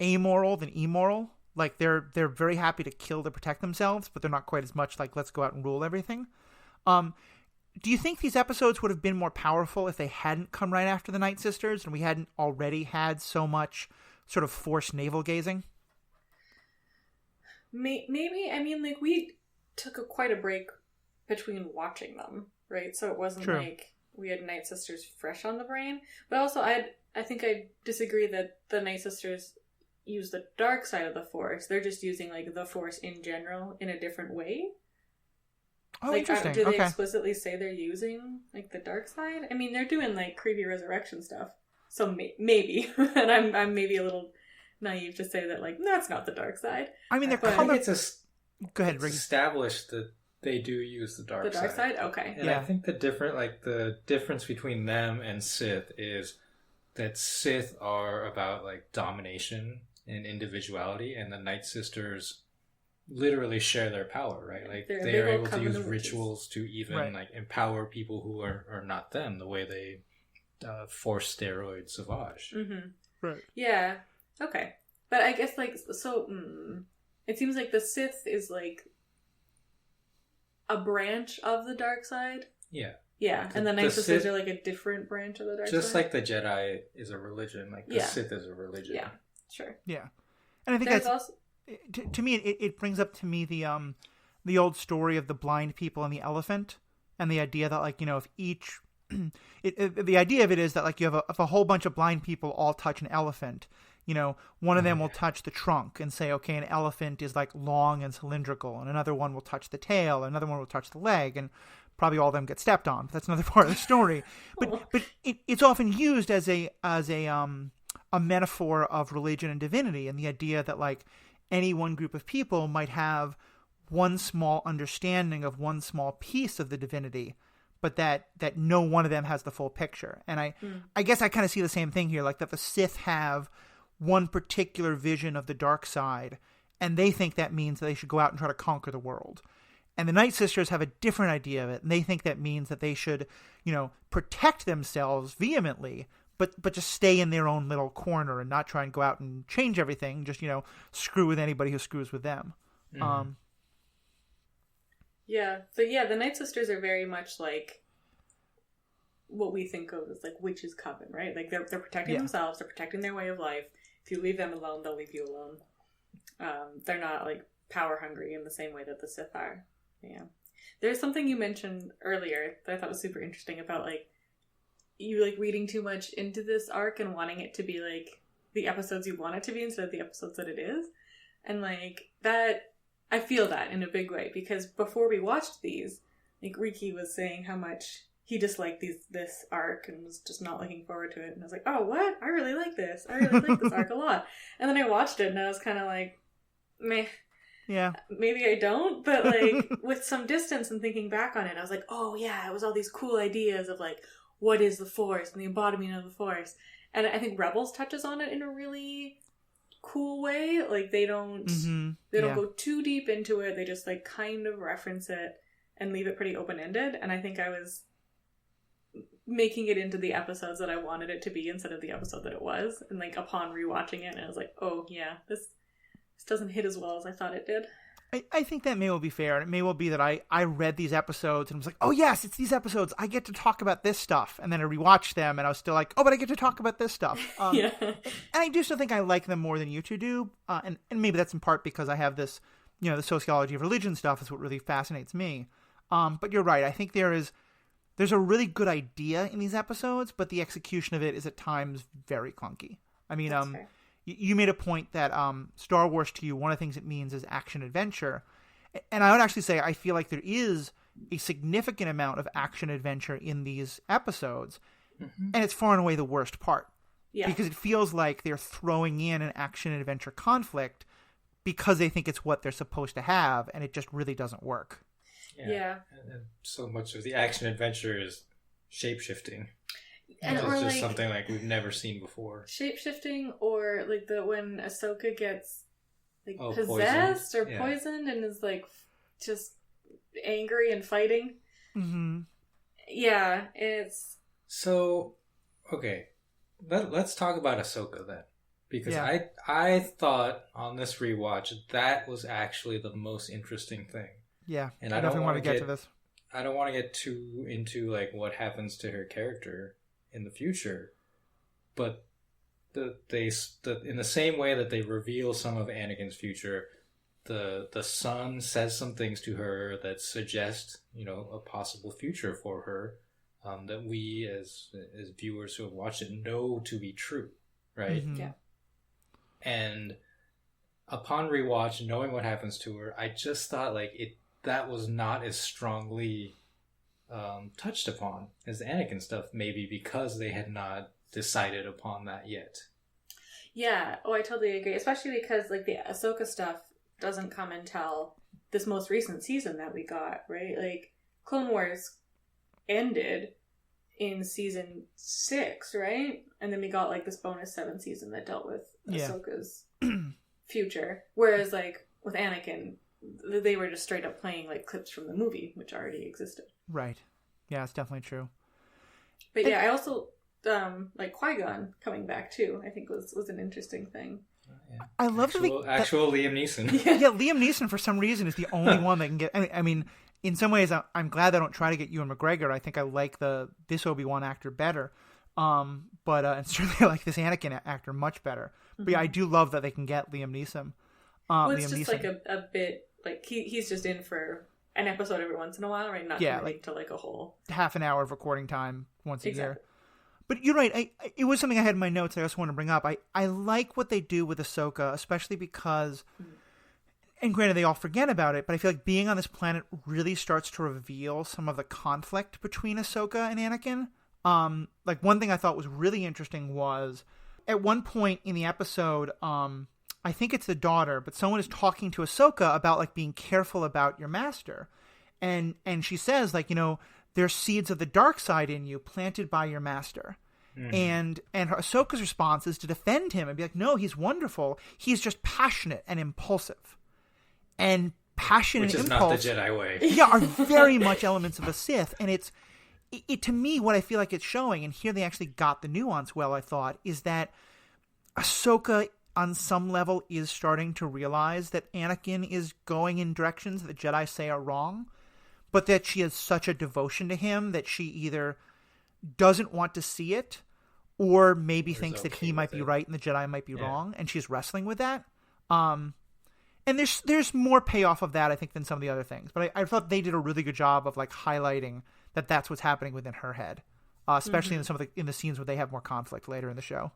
amoral than immoral. Like they're very happy to kill to protect themselves, but they're not quite as much like let's go out and rule everything. Do you think these episodes would have been more powerful if they hadn't come right after the Night Sisters and we hadn't already had so much sort of forced navel gazing? Maybe. I mean, like, we took quite a break between watching them, right? So it wasn't like we had Night Sisters fresh on the brain. But also, I think I disagree that the Night Sisters use the dark side of the Force. They're just using, like, the Force in general in a different way. Oh, like, interesting. Do they explicitly say they're using, like, the dark side? I mean, they're doing, like, creepy resurrection stuff. So maybe. And I'm maybe a little naive to say that, like, that's not the dark side. I mean, Go ahead, Riki. It's established that they do use the dark side. The dark side? Okay. And I think the difference between them and Sith is that Sith are about, like, domination and individuality, and the Night Sisters literally share their power, right? Like they are able to use rituals to even like empower people who are not them, the way they force steroid Savage. Mm-hmm. Right. Yeah. Okay. But I guess like it seems like the Sith is like a branch of the dark side. Yeah. Yeah, and the Night Sisters are like a different branch of the dark side. Just like the Jedi is a religion, like the Sith is a religion. Yeah. Sure. Yeah. And I think that's also... To me, it brings up to me the old story of the blind people and the elephant, and the idea that, like, you know, if each the idea of it is that, like, you have if a whole bunch of blind people all touch an elephant, you know, one of them will touch the trunk and say, okay, an elephant is like long and cylindrical, and another one will touch the tail, another one will touch the leg, and probably all of them get stepped on. But that's another part of the story. But it's often used as a metaphor of religion and divinity, and the idea that, like, any one group of people might have one small understanding of one small piece of the divinity, but that no one of them has the full picture. And I guess I kind of see the same thing here, like that the Sith have one particular vision of the dark side, and they think that means that they should go out and try to conquer the world. And the Night Sisters have a different idea of it, and they think that means that they should, protect themselves vehemently, but just stay in their own little corner and not try and go out and change everything. Just, screw with anybody who screws with them. Mm-hmm. Yeah. So yeah, the Night Sisters are very much like what we think of as like witches' coven, right? Like they're protecting themselves, they're protecting their way of life. If you leave them alone, they'll leave you alone. They're not like power hungry in the same way that the Sith are. Yeah. There's something you mentioned earlier that I thought was super interesting about like you like reading too much into this arc and wanting it to be like the episodes you want it to be instead of the episodes that it is. And like that, I feel that in a big way because before we watched these, like Riki was saying how much he disliked this arc and was just not looking forward to it. And I was like, oh, what? I really like this. I really like this arc a lot. And then I watched it and I was kind of like, meh. Yeah. Maybe I don't, but like with some distance and thinking back on it, I was like, oh yeah, it was all these cool ideas of like, what is the Force and the embodiment of the Force. And I think Rebels touches on it in a really cool way. Like they don't go too deep into it. They just like kind of reference it and leave it pretty open-ended. And I think I was making it into the episodes that I wanted it to be instead of the episode that it was. And like upon rewatching it, I was like, oh yeah, this doesn't hit as well as I thought it did. I think that may well be fair. It may well be that I read these episodes and was like, oh yes, it's these episodes. I get to talk about this stuff. And then I rewatched them and I was still like, oh, but I get to talk about this stuff. Yeah. And I do still think I like them more than you two do. And maybe that's in part because I have this, the sociology of religion stuff is what really fascinates me. But you're right. I think there's a really good idea in these episodes, but the execution of it is at times very clunky. I mean, you made a point that Star Wars to you, one of the things it means is action-adventure. And I would actually say I feel like there is a significant amount of action-adventure in these episodes. Mm-hmm. And it's far and away the worst part. Yeah. Because it feels like they're throwing in an action-adventure conflict because they think it's what they're supposed to have, and it just really doesn't work. Yeah. And so much of the action-adventure is shape-shifting. And it's or just like something like we've never seen before. Shape-shifting, or like when Ahsoka gets like possessed poisoned. or poisoned and is like just angry and fighting. Mm-hmm. Yeah, it's... So, okay. Let's talk about Ahsoka then. Because I thought on this rewatch that was actually the most interesting thing. Yeah, and I don't want to get to this. I don't want to get too into like what happens to her character in the future, but in the same way that they reveal some of Anakin's future, the son says some things to her that suggest a possible future for her, that we as viewers who have watched it know to be true, right? Mm-hmm. Yeah. And upon rewatch, knowing what happens to her, I just thought that was not as strongly touched upon as the Anakin stuff, maybe because they had not decided upon that yet. Yeah, I totally agree. Especially because like the Ahsoka stuff doesn't come until this most recent season that we got, right? Like Clone Wars ended in season 6, right? And then we got like this bonus 7 season that dealt with Ahsoka's future. Whereas like with Anakin, they were just straight up playing like clips from the movie, which already existed. Right. Yeah, it's definitely true. But yeah, I also like Qui-Gon coming back too. I think was an interesting thing. Yeah. I love actual Liam Neeson. Yeah, Liam Neeson for some reason is the only one that can get. I mean, in some ways, I'm glad they don't try to get Ewan McGregor. I think I like this Obi-Wan actor better. But and certainly I like this Anakin actor much better. Mm-hmm. But yeah, I do love that they can get Liam Neeson. Well, it's Liam just Neeson. like a bit like he's just in for an episode every once in a while, right? Not to like a whole half an hour of recording time once a year. But you're right. It was something I had in my notes I just want to bring up. I like what they do with Ahsoka, especially because, and granted they all forget about it, but I feel like being on this planet really starts to reveal some of the conflict between Ahsoka and Anakin. Like one thing I thought was really interesting was at one point in the episode, I think it's the daughter, but someone is talking to Ahsoka about like being careful about your master. And she says like, there's seeds of the dark side in you planted by your master. Mm-hmm. And Ahsoka's response is to defend him and be like, no, he's wonderful. He's just passionate and impulsive. And passion which and is impulse, not the Jedi way. yeah, are very much elements of a Sith. And it to me, what I feel like it's showing, and here they actually got the nuance well, I thought, is that Ahsoka on some level is starting to realize that Anakin is going in directions that the Jedi say are wrong, but that she has such a devotion to him that she either doesn't want to see it or maybe thinks that he might be right and the Jedi might be wrong, and she's wrestling with that. And there's more payoff of that, I think, than some of the other things. But I thought they did a really good job of like highlighting that that's what's happening within her head, especially in some of the scenes where they have more conflict later in the show.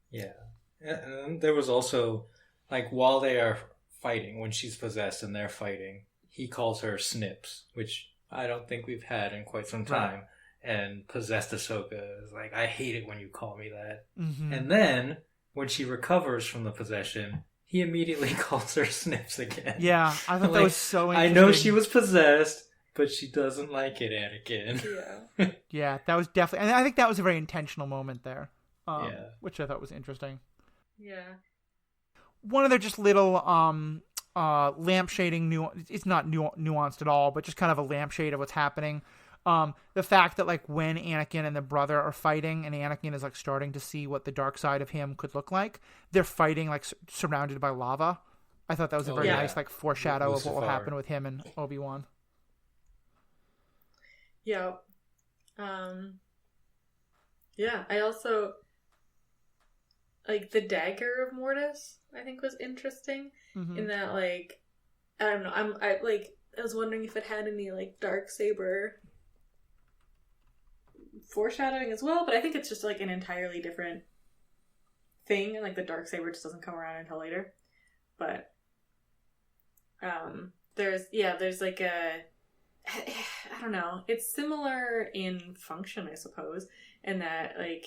Yeah. And there was also, like, while they are fighting, when she's possessed and they're fighting, he calls her Snips, which I don't think we've had in quite some time. Right. And possessed Ahsoka is like, I hate it when you call me that. Mm-hmm. And then, when she recovers from the possession, he immediately calls her Snips again. Yeah, I thought that was so interesting. I know she was possessed, but she doesn't like it, Anakin. Yeah. Yeah, that was definitely... And I think that was a very intentional moment there. Which I thought was interesting. Yeah. One of their just little lampshading it's not nuanced at all, but just kind of a lampshade of what's happening. The fact that like when Anakin and the brother are fighting and Anakin is like starting to see what the dark side of him could look like, they're fighting like surrounded by lava. I thought that was a very nice like foreshadow of what will happen with him and Obi-Wan. Yeah. Yeah, I also like the dagger of Mortis, I think was interesting in that, like, I don't know, I was wondering if it had any like dark saber foreshadowing as well, but I think it's just like an entirely different thing, and like the dark saber just doesn't come around until later. But there's like I don't know, it's similar in function, I suppose, in that like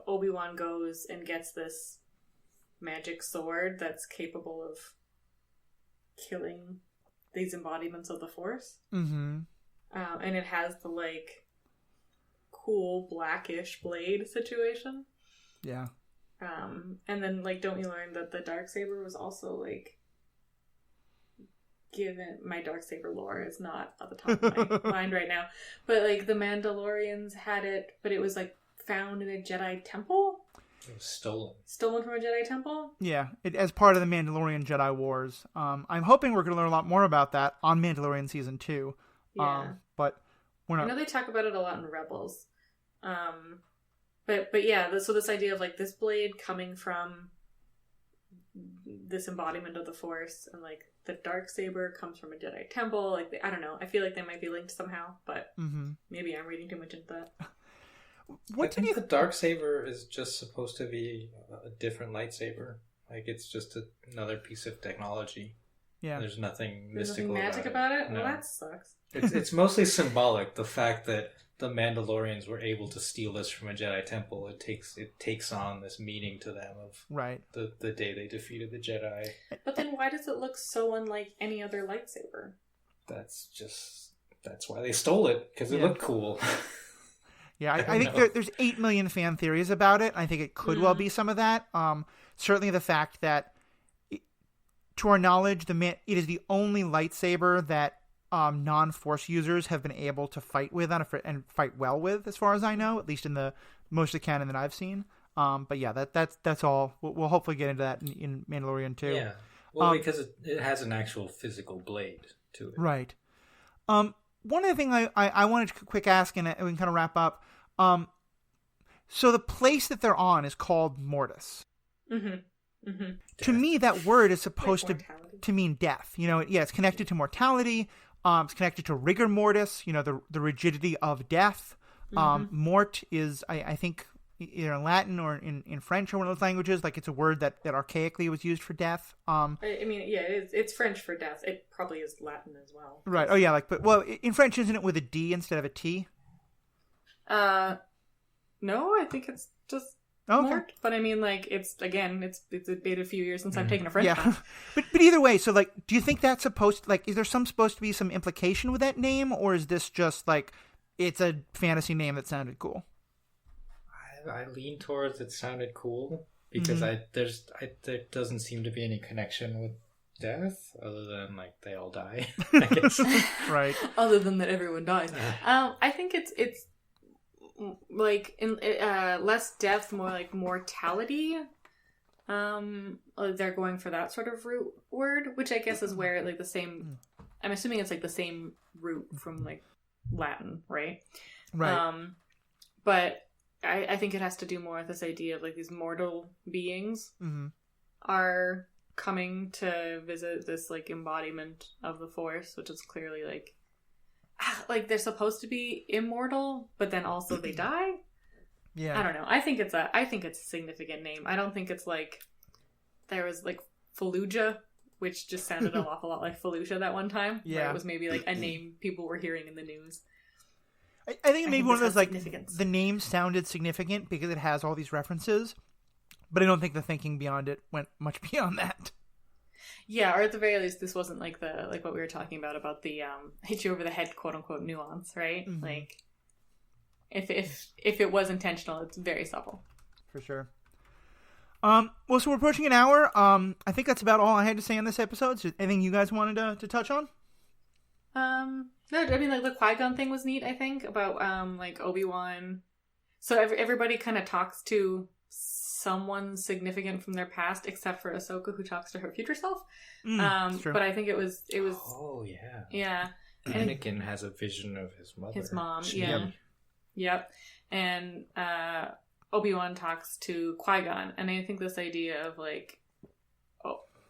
Obi-Wan goes and gets this magic sword that's capable of killing these embodiments of the Force. Mm-hmm. And it has the like cool blackish blade situation. Yeah. And then like don't you learn that the darksaber was also like given, my darksaber lore is not at the top of my mind right now, but like the Mandalorians had it, but it was like found in a Jedi temple. It was stolen from a Jedi temple. Yeah, as part of the Mandalorian Jedi Wars. I'm hoping we're going to learn a lot more about that on Mandalorian season 2. Yeah, but we're not. I know they talk about it a lot in Rebels. But yeah, so this idea of like this blade coming from this embodiment of the Force, and like the darksaber comes from a Jedi temple. Like I don't know. I feel like they might be linked somehow, but maybe I'm reading too much into that. I think the darksaber is just supposed to be a different lightsaber. Like it's just another piece of technology. Yeah, there's nothing mystical magic about it. No. Well, that sucks. It's mostly symbolic. The fact that the Mandalorians were able to steal this from a Jedi temple, it takes on this meaning to them of the day they defeated the Jedi. But then why does it look so unlike any other lightsaber? That's why they stole it, because it looked cool. Yeah, I think there's 8 million fan theories about it. I think it could well be some of that. Certainly the fact that, to our knowledge, it is the only lightsaber that non-Force users have been able to fight with and fight well with, as far as I know, at least in the most of the canon that I've seen. But yeah, that's all. We'll hopefully get into that in Mandalorian too. Yeah, well, because it has an actual physical blade to it. Right. One other thing I wanted to quick ask, and we can kind of wrap up. So the place that they're on is called Mortis. Mm-hmm. Mm-hmm. To me, that word is supposed to mean death. You know, it's connected to mortality. It's connected to rigor mortis, the rigidity of death. Mort is, I think, either in Latin or in French or one of those languages. Like, it's a word that archaically was used for death. I mean, yeah, it's French for death. It probably is Latin as well. Right. Oh, yeah. Well, in French, isn't it with a D instead of a T? No, I think it's just Mort. But I mean, like, it's been a few years since I've taken a French class. but either way, so like, do you think that's supposed is there supposed to be some implication with that name, or is this just like it's a fantasy name that sounded cool? I lean towards it sounded cool because there doesn't seem to be any connection with death, other than like they all die. I guess. Right. Other than that, everyone dies. I think it's like in less death, more like mortality. They're going for that sort of root word, which I guess is where like the same. I'm assuming it's like the same root from like Latin, right? Right. But I think it has to do more with this idea of like these mortal beings are coming to visit this like embodiment of the Force, which is clearly like they're supposed to be immortal, but then also they die. Yeah, I don't know. I think it's a significant name. I don't think it's like there was like Fallujah, which just sounded an awful lot like Fallujah that one time. Yeah, where it was maybe like a name people were hearing in the news. I think maybe one of those like the name sounded significant because it has all these references, but I don't think the thinking beyond it went much beyond that. Yeah, or at the very least, this wasn't like what we were talking about the hit you over the head, quote unquote, nuance, right? Mm-hmm. Like, if it was intentional, it's very subtle. For sure. Well, so we're approaching an hour. I think that's about all I had to say on this episode. So anything you guys wanted to touch on? No, I mean, like, the Qui-Gon thing was neat, I think, about, like, Obi-Wan. So everybody kind of talks to someone significant from their past, except for Ahsoka, who talks to her future self. But I think it was... Oh, yeah. Yeah. Anakin has a vision of his mother. His mom, yeah. Yep. And Obi-Wan talks to Qui-Gon, and I think this idea of, like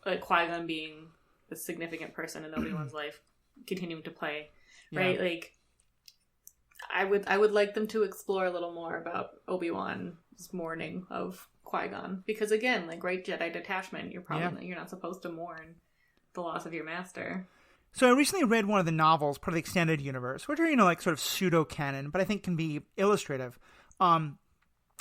Qui-Gon being the significant person in Obi-Wan's life, continuing to play... Right, yeah. Like I would like them to explore a little more about Obi-Wan's mourning of Qui-Gon, because again, like, right, Jedi detachment, you're not supposed to mourn the loss of your master. So I recently read one of the novels, part of the extended universe, which are like sort of pseudo canon, but I think can be illustrative. And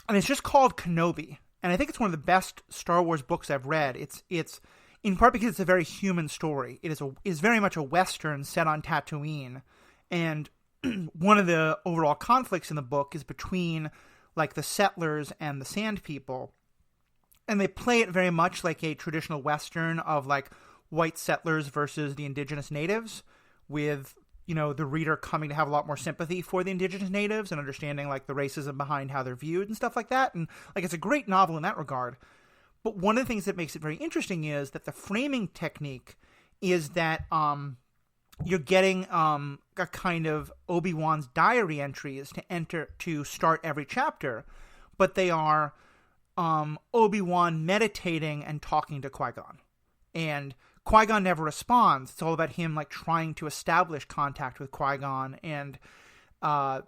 it's just called Kenobi, and I think it's one of the best Star Wars books I've read. It's in part because it's a very human story. It is very much a Western set on Tatooine. And one of the overall conflicts in the book is between, like, the settlers and the Sand People. And they play it very much like a traditional Western of, like, white settlers versus the indigenous natives, with, the reader coming to have a lot more sympathy for the indigenous natives and understanding, like, the racism behind how they're viewed and stuff like that. And, like, it's a great novel in that regard. But one of the things that makes it very interesting is that the framing technique is that you're getting a kind of Obi-Wan's diary entries to start every chapter, but they are Obi-Wan meditating and talking to Qui-Gon. And Qui-Gon never responds. It's all about him, like, trying to establish contact with Qui-Gon and, trying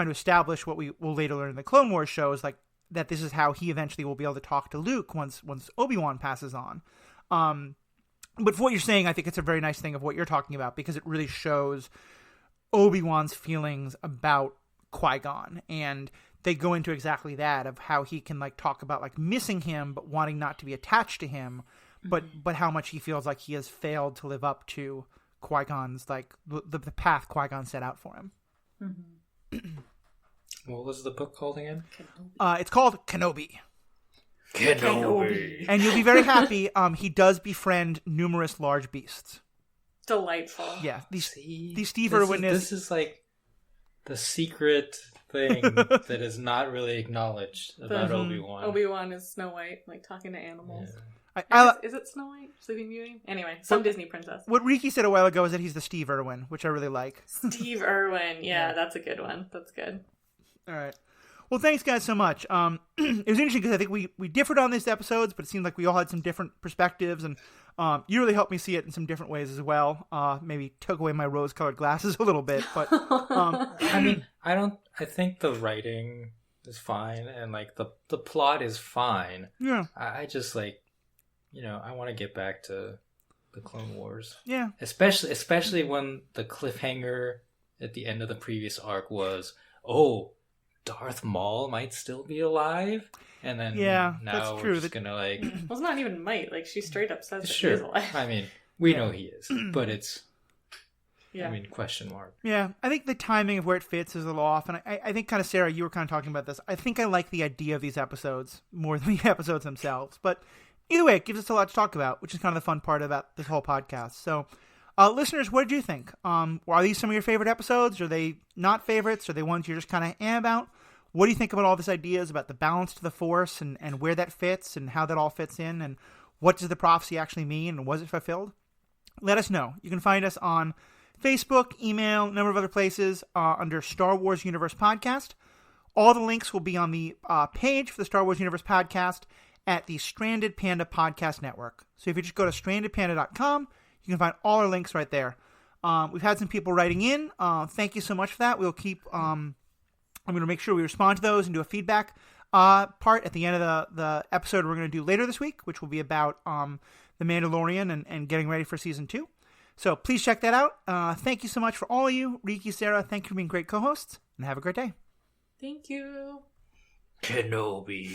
to establish what we will later learn in the Clone Wars shows, like, that this is how he eventually will be able to talk to Luke once Obi-Wan passes on. But for what you're saying, I think it's a very nice thing of what you're talking about, because it really shows Obi-Wan's feelings about Qui-Gon. And they go into exactly that, of how he can, like, talk about, like, missing him, but wanting not to be attached to him, but how much he feels like he has failed to live up to Qui-Gon's, like, the path Qui-Gon set out for him. Mm-hmm. What was the book called again? It's called Kenobi. Kenobi. And you'll be very happy. He does befriend numerous large beasts. Delightful. Yeah. These Steve Irwin is... This is like the secret thing that is not really acknowledged about Obi-Wan. Obi-Wan is Snow White, like, talking to animals. Yeah. Is it Snow White? Sleeping Beauty? Anyway, some Disney princess. What Riki said a while ago is that he's the Steve Irwin, which I really like. Steve Irwin. Yeah, that's a good one. That's good. All right. Well, thanks, guys, so much. It was interesting because I think we differed on these episodes, but it seemed like we all had some different perspectives, and you really helped me see it in some different ways as well. Maybe took away my rose-colored glasses a little bit, but I mean, I think the writing is fine, and, like, the plot is fine. Yeah. I just, like, I want to get back to the Clone Wars. Yeah. Especially when the cliffhanger at the end of the previous arc was, Darth Maul might still be alive, and then now we're just gonna, like... Well, it's not even might. Like, she straight up says that he is alive. I mean, we know he is, but it's... I mean, question mark. Yeah, I think the timing of where it fits is a little off, and I think kind of, Sarah, you were kind of talking about this. I think I like the idea of these episodes more than the episodes themselves, but either way, it gives us a lot to talk about, which is kind of the fun part about this whole podcast. So, listeners, what did you think? Are these some of your favorite episodes? Are they not favorites? Are they ones you're just kind of about? What do you think about all these ideas about the balance to the Force and where that fits and how that all fits in? And what does the prophecy actually mean? And was it fulfilled? Let us know. You can find us on Facebook, email, a number of other places under Star Wars Universe Podcast. All the links will be on the page for the Star Wars Universe Podcast at the Stranded Panda Podcast Network. So if you just go to strandedpanda.com, you can find all our links right there. We've had some people writing in. Thank you so much for that. We'll keep... I'm going to make sure we respond to those and do a feedback part at the end of the episode we're going to do later this week, which will be about The Mandalorian and getting ready for Season 2. So please check that out. Thank you so much for all of you. Riki, Sarah, thank you for being great co-hosts, and have a great day. Thank you. Kenobi.